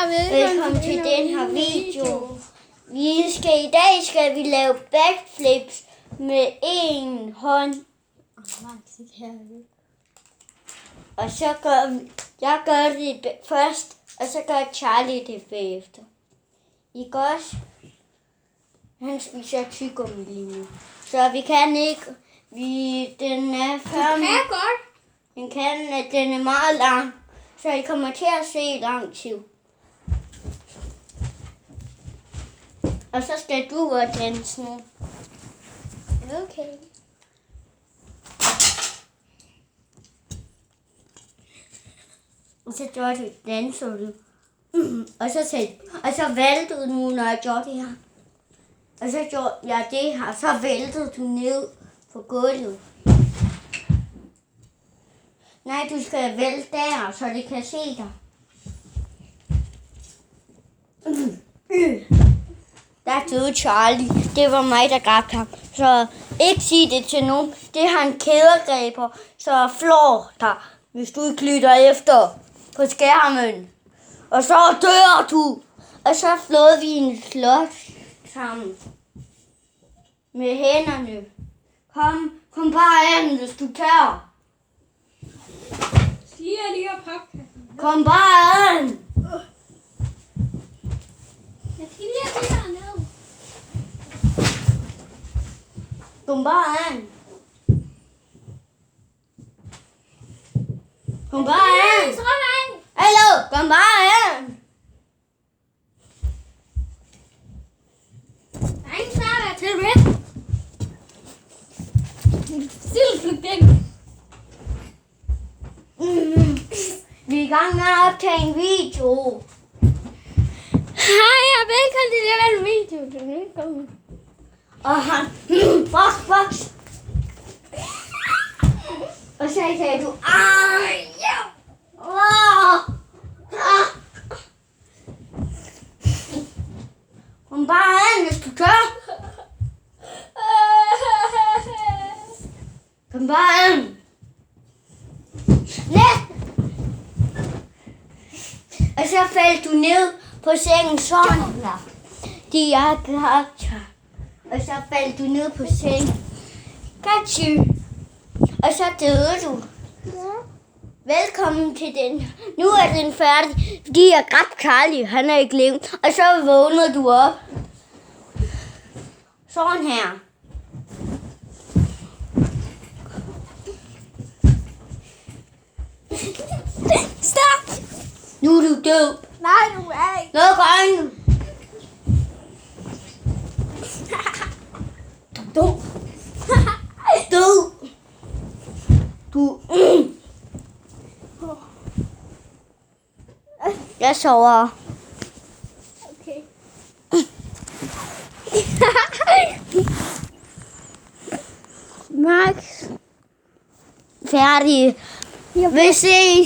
Velkommen til den her video. I dag skal vi lave backflips med en hånd. Og så jeg gør det først, og så gør Charlie det bagefter. Ikke også? Han spiser tyggegummi lige nu. Så vi kan ikke. Den er før. Den er meget lang. Så I kommer til at se lang tid. Og så skal du og danse nu. Okay. Og så gjorde du danser du. Og så væltede du, når jeg gjorde det her. Og så gjorde jeg det her. Så væltede du ned på gulvet. Nej, du skal vælte der, så de kan se dig. Der døde Charlie. Det var mig, der dræbte ham. Så ikke sig det til nogen. Det er han kædegræber, så flår dig, hvis du ikke lytter efter på skærmen. Og så dør du. Og så flåede vi en slot sammen. Med hænderne. Kom bare an, hvis du tør. Siger lige op papkassen. Kom bare an. Jeg skal lige have det hernede. Kom bare an. Kom bare an. Hallo, kom bare an. Der er ingen snart til med. Stille den. Vi er i gang med at optage en video. Hej og velkommen til den video. Og han, box. Og så sagde du, ja. Kom bare an, hvis du tør. Kom bare an. Og så faldt du ned på sengen sådan her. De er gotcha. Og så faldt du ned på sengen. Gotcha. Og så døde du. Velkommen til den. Nu er den færdig. De er ret Charlie. Han er ikke længe. Og så vågner du op. Sådan her. Stop! Nu er du død. Nej, du er ikke. Luk øjnene. Du. Jeg sover. Okay. Max. Færdig. Vi ses.